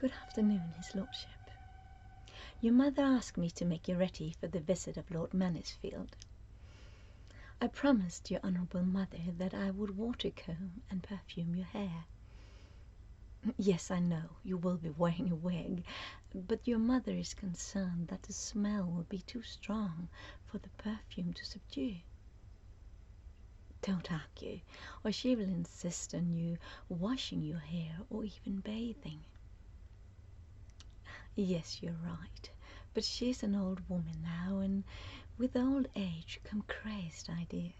Good afternoon, His Lordship. Your mother asked me to make you ready for the visit of Lord Mansfield. I promised your honourable mother that I would watercomb and perfume your hair. Yes, I know you will be wearing a wig, but your mother is concerned that the smell will be too strong for the perfume to subdue. Don't argue, or she will insist on you washing your hair or even bathing. Yes, you're right, but she's an old woman now, and with old age come crazed ideas.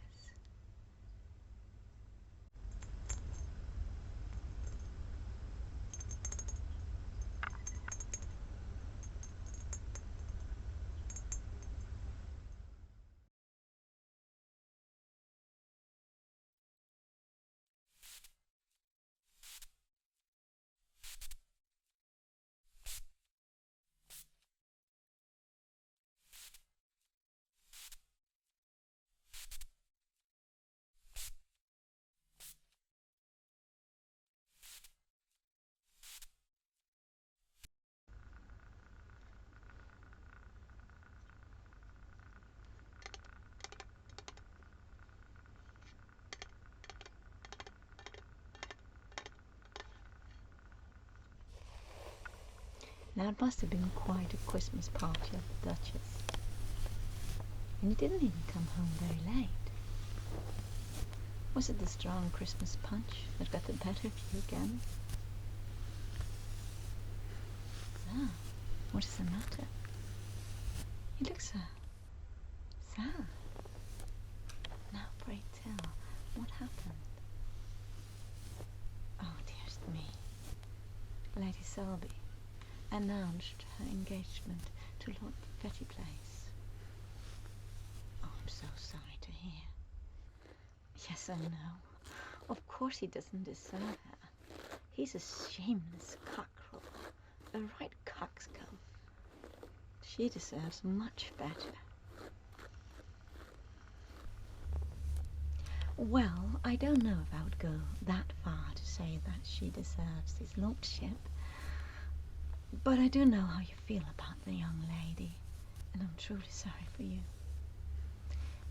Now it must have been quite a Christmas party at the Duchess. And you didn't even come home very late. Was it the strong Christmas punch that got the better of you again? Ah, what is the matter? You look so sad. Now pray tell, what happened? Oh, dearest me. Lady Selby announced her engagement to Lord Fettiplace. Oh, I'm so sorry to hear. Yes, I know. Of course he doesn't deserve her. He's a shameless cockerel, a right coxcomb. She deserves much better. Well, I don't know if I would go that far to say that she deserves his lordship, but I do know how you feel about the young lady, and I'm truly sorry for you.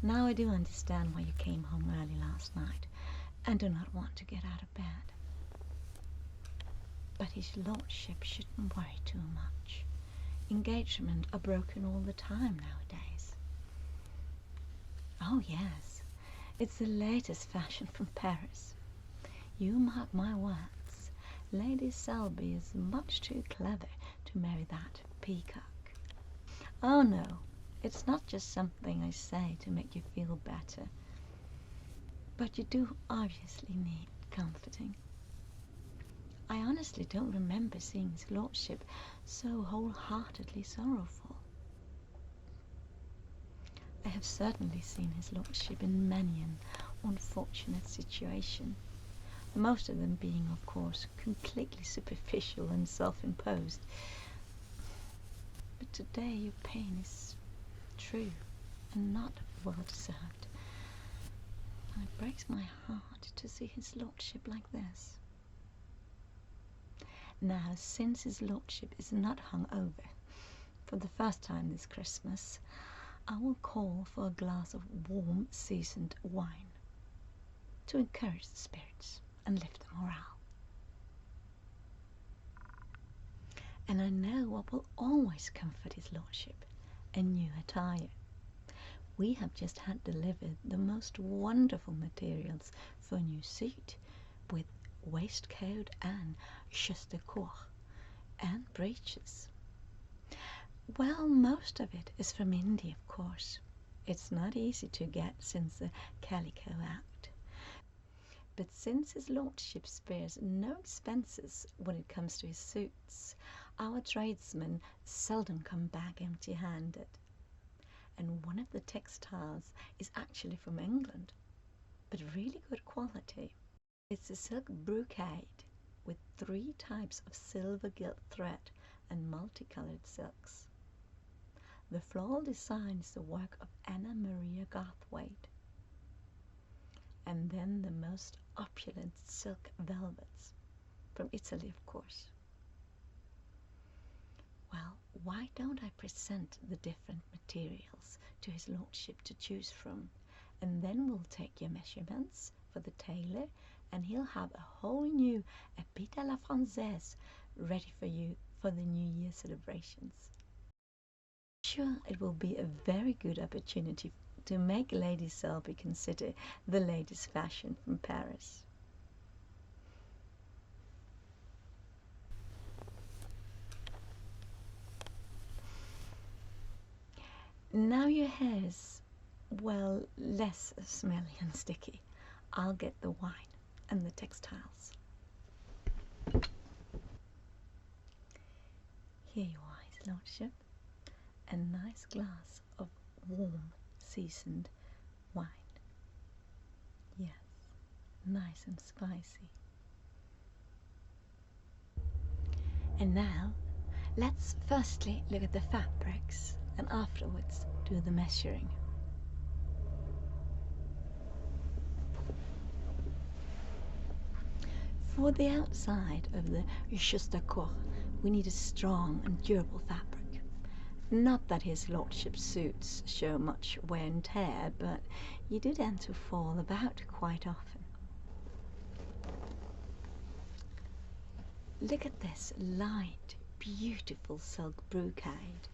Now I do understand why you came home early last night and do not want to get out of bed. But his lordship shouldn't worry too much. Engagements are broken all the time nowadays. Oh yes, it's the latest fashion from Paris. You mark my words, Lady Selby is much too clever to marry that peacock. Oh no, it's not just something I say to make you feel better, but you do obviously need comforting. I honestly don't remember seeing his lordship so wholeheartedly sorrowful. I have certainly seen his lordship in many an unfortunate situation, most of them being, of course, completely superficial and self-imposed. But today your pain is true and not well-deserved. And it breaks my heart to see his lordship like this. Now, since his lordship is not hung over for the first time this Christmas, I will call for a glass of warm, seasoned wine to encourage the spirits and lift the morale. And I know what will always comfort his lordship, a new attire. We have just had delivered the most wonderful materials for a new suit, with waistcoat and chaste-corps and breeches. Well, most of it is from India, of course. It's not easy to get since the Calico Act. But since his lordship spares no expenses when it comes to his suits, our tradesmen seldom come back empty-handed. And one of the textiles is actually from England, but really good quality. It's a silk brocade with 3 types of silver gilt thread and multicolored silks. The floral design is the work of Anna Maria Garthwaite. And then the most opulent silk velvets, from Italy of course. Well, why don't I present the different materials to his lordship to choose from, and then we'll take your measurements for the tailor, and he'll have a whole new habit à la française ready for you for the New Year celebrations. Sure, it will be a very good opportunity to make Lady Selby consider the latest fashion from Paris. Now your hair's, well, less smelly and sticky. I'll get the wine and the textiles. Here you are, His Lordship. A nice glass of warm, seasoned wine. Yes, nice and spicy. And now, let's firstly look at the fabrics and afterwards do the measuring. For the outside of the Justaucorps, we need a strong and durable fabric. Not that his lordship's suits show much wear and tear, but you do tend to fall about quite often. Look at this light, beautiful silk brocade.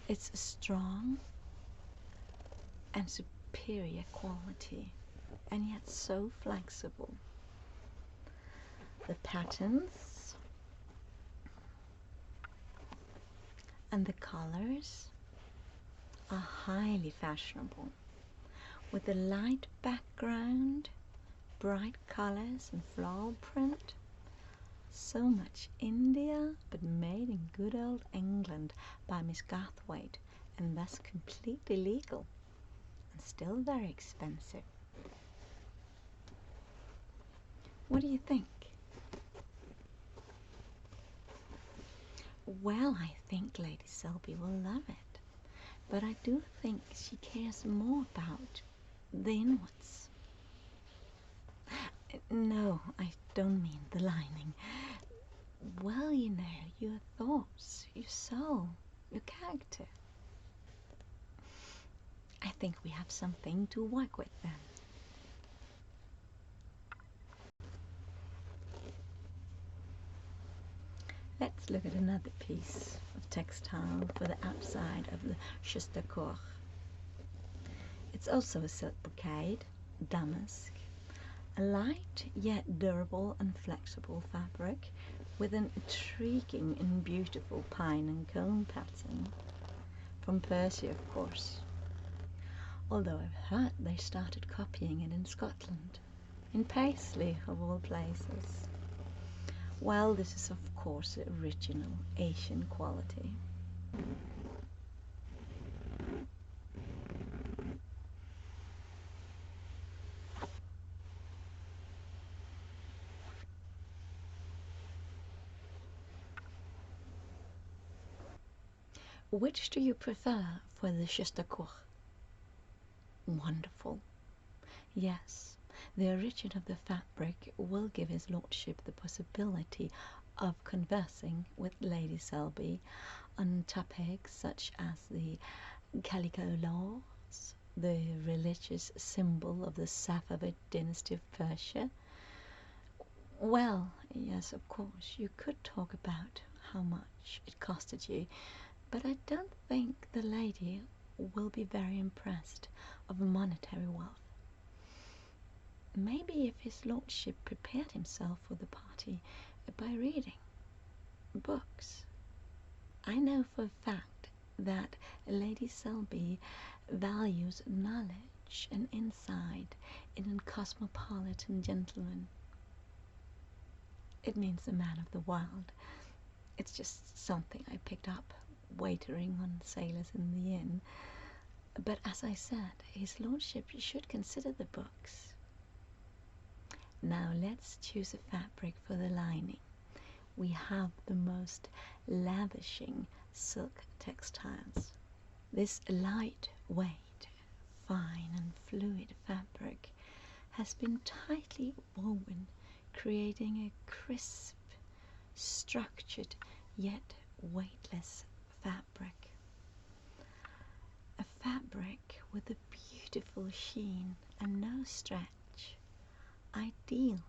It's strong and superior quality, and yet so flexible. The patterns and the colors are highly fashionable, with a light background, bright colors and floral print. So much India, but made in good old England by Miss Garthwaite, and thus completely legal, and still very expensive. What do you think? Well, I think Lady Selby will love it, but I do think she cares more about the inwards. No, I don't mean the lining. Well, you know, your thoughts, your soul, your character. I think we have something to work with then. Let's look at another piece of textile for the outside of the Justaucorps. It's also a silk brocade, damask, a light yet durable and flexible fabric with an intriguing and beautiful pine and cone pattern. From Persia, of course. Although I've heard they started copying it in Scotland, in Paisley of all places. Well, this is of course original Asian quality. Which do you prefer for the Justaucorps? Wonderful. Yes, the origin of the fabric will give his lordship the possibility of conversing with Lady Selby on topics such as the calico laws, the religious symbol of the Safavid dynasty of Persia. Well, yes, of course, you could talk about how much it costed you, but I don't think the lady will be very impressed of monetary wealth. Maybe if his lordship prepared himself for the party by reading books. I know for a fact that Lady Selby values knowledge such an insight in a cosmopolitan gentleman. It means a man of the world. It's just something I picked up waitering on sailors in the inn. But as I said, his lordship should consider the books. Now let's choose a fabric for the lining. We have the most lavishing silk textiles. This lightweight, fine and fluid fabric has been tightly woven, creating a crisp, structured yet weightless fabric. A fabric with a beautiful sheen and no stretch, ideal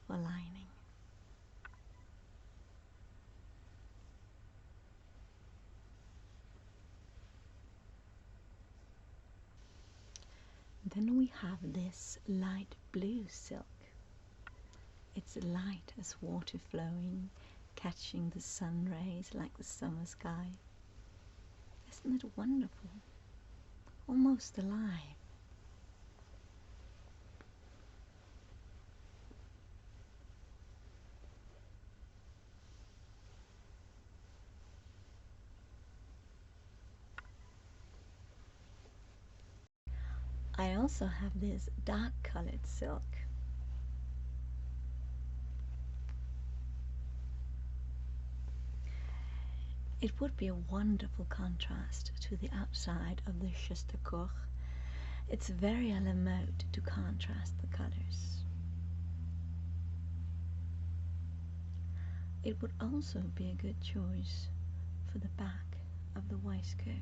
for lining. Then we have this light blue silk. It's light as water flowing, catching the sun rays like the summer sky. Isn't it wonderful? Almost alive. I also have this dark colored silk. It would be a wonderful contrast to the outside of the Chastecourt. It's very à la mode to contrast the colors. It would also be a good choice for the back of the waistcoat.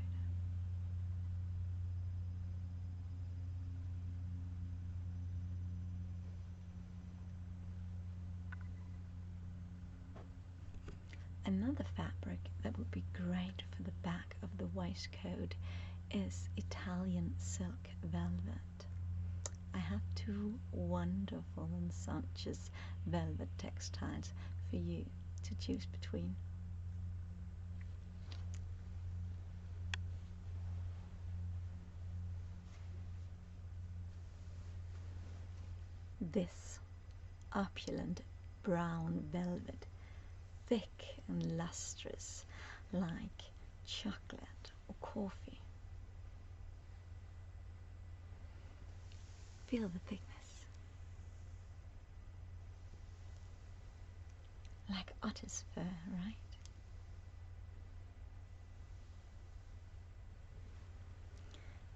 Another fabric that would be great for the back of the waistcoat is Italian silk velvet. I have two wonderful and sumptuous velvet textiles for you to choose between. This opulent brown velvet, thick and lustrous like chocolate or coffee. Feel the thickness, like otter's fur, right?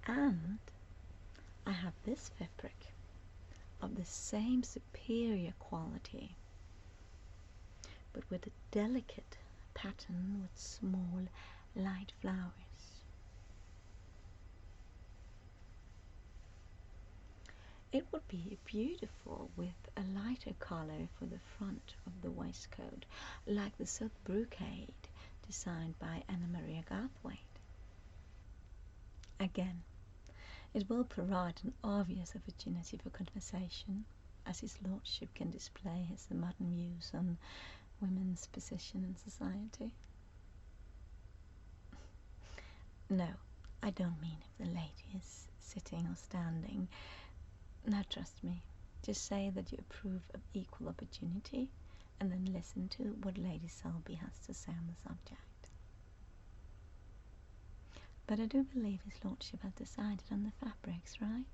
And I have this fabric of the same superior quality, but with a delicate pattern with small light flowers. It would be beautiful with a lighter color for the front of the waistcoat, like the silk brocade designed by Anna Maria Garthwaite. Again, it will provide an obvious opportunity for conversation, as his lordship can display his modern views on women's position in society. No, I don't mean if the lady is sitting or standing. Now trust me, just say that you approve of equal opportunity and then listen to what Lady Selby has to say on the subject. But I do believe his lordship has decided on the fabrics, right?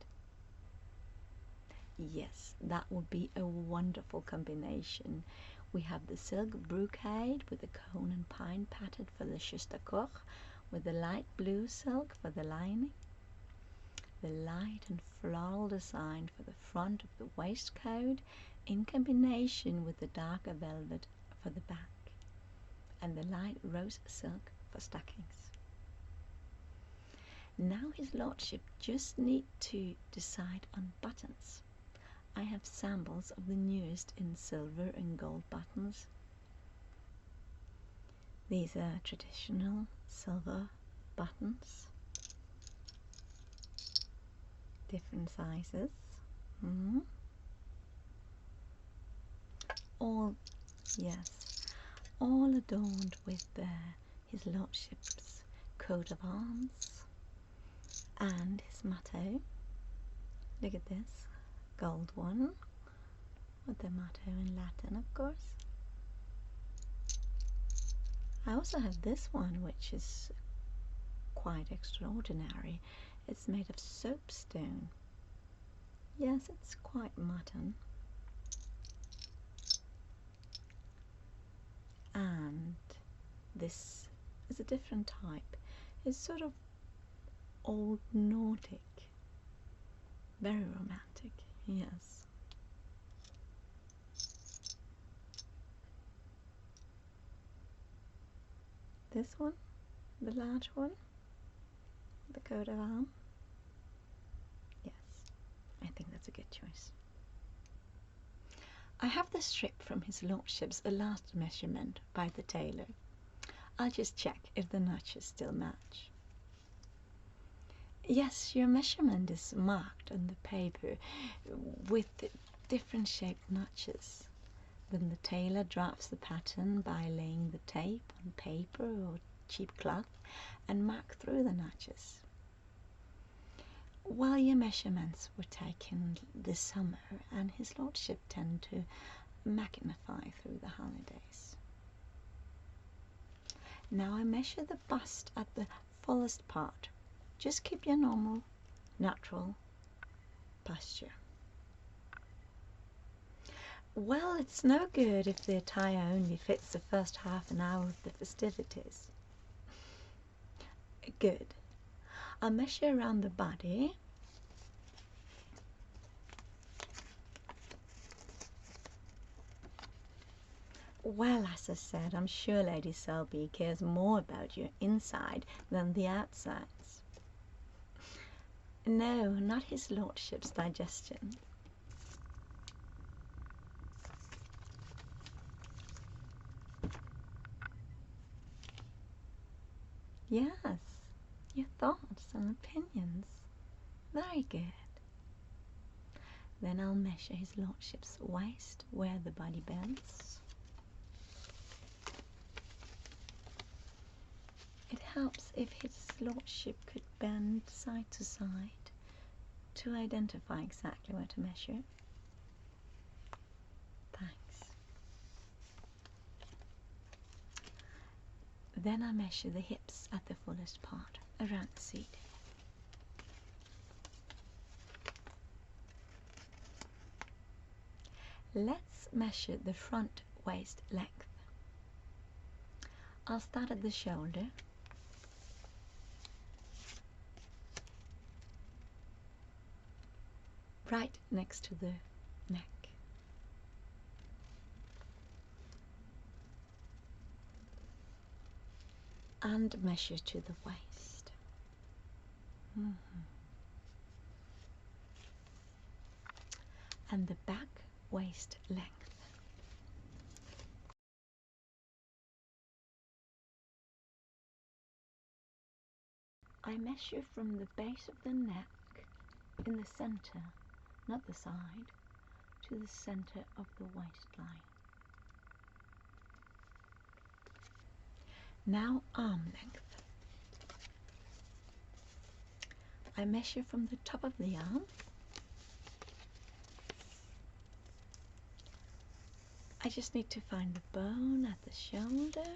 Yes, that would be a wonderful combination. We have the silk brocade with the cone and pine pattern for the Chastecourt, with the light blue silk for the lining, the light and floral design for the front of the waistcoat in combination with the darker velvet for the back, and the light rose silk for stockings. Now his lordship just need to decide on buttons. I have samples of the newest in silver and gold buttons. These are traditional silver buttons, different sizes, all, yes, all adorned with his lordship's coat of arms and his motto, Look at this gold one with the motto in Latin, of course. I also have this one, which is quite extraordinary. It's made of soapstone. Yes, it's quite modern. And this is a different type. It's sort of old Nordic. Very romantic, yes. This one, the large one, the coat of arms. Yes, I think that's a good choice. I have the strip from his lordship's last measurement by the tailor. I'll just check if the notches still match. Yes, your measurement is marked on the paper with different shaped notches. Then the tailor drafts the pattern by laying the tape on paper or cheap cloth and mark through the notches. Well, your measurements were taken this summer, and his lordship tend to magnify through the holidays. Now I measure the bust at the fullest part. Just keep your normal, natural posture. Well, it's no good if the attire only fits the first half an hour of the festivities. Good. I'll measure around the body. Well, as I said, I'm sure Lady Selby cares more about your inside than the outsides. No, not his lordship's digestion. Yes, your thoughts and opinions. Very good. Then I'll measure his lordship's waist where the body bends. It helps if his lordship could bend side to side to identify exactly where to measure. Thanks. Then I measure the hips at the fullest part, around the seat. Let's measure the front waist length. I'll start at the shoulder. Right next to the neck. And measure to the waist. And the back waist length. I measure from the base of the neck in the center, not the side, to the center of the waistline. Now arm length. I measure from the top of the arm I just need to find the bone at the shoulder.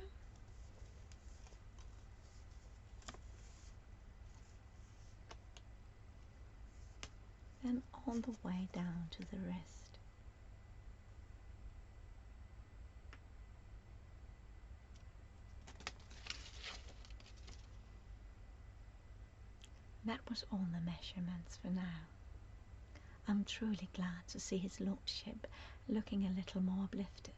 Then all the way down to the wrist. That was all the measurements for now. I'm truly glad to see his lordship looking a little more uplifted.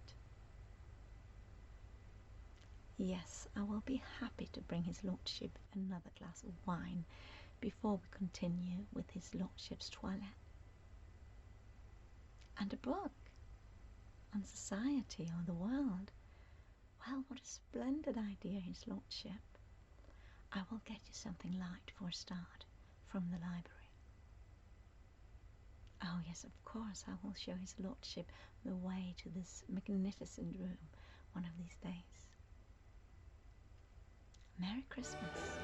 Yes, I will be happy to bring his lordship another glass of wine before we continue with his lordship's toilette. And a book on society or the world. Well, what a splendid idea, his lordship. I will get you something light for a start from the library. Oh yes, of course, I will show his lordship the way to this magnificent room one of these days. Merry Christmas.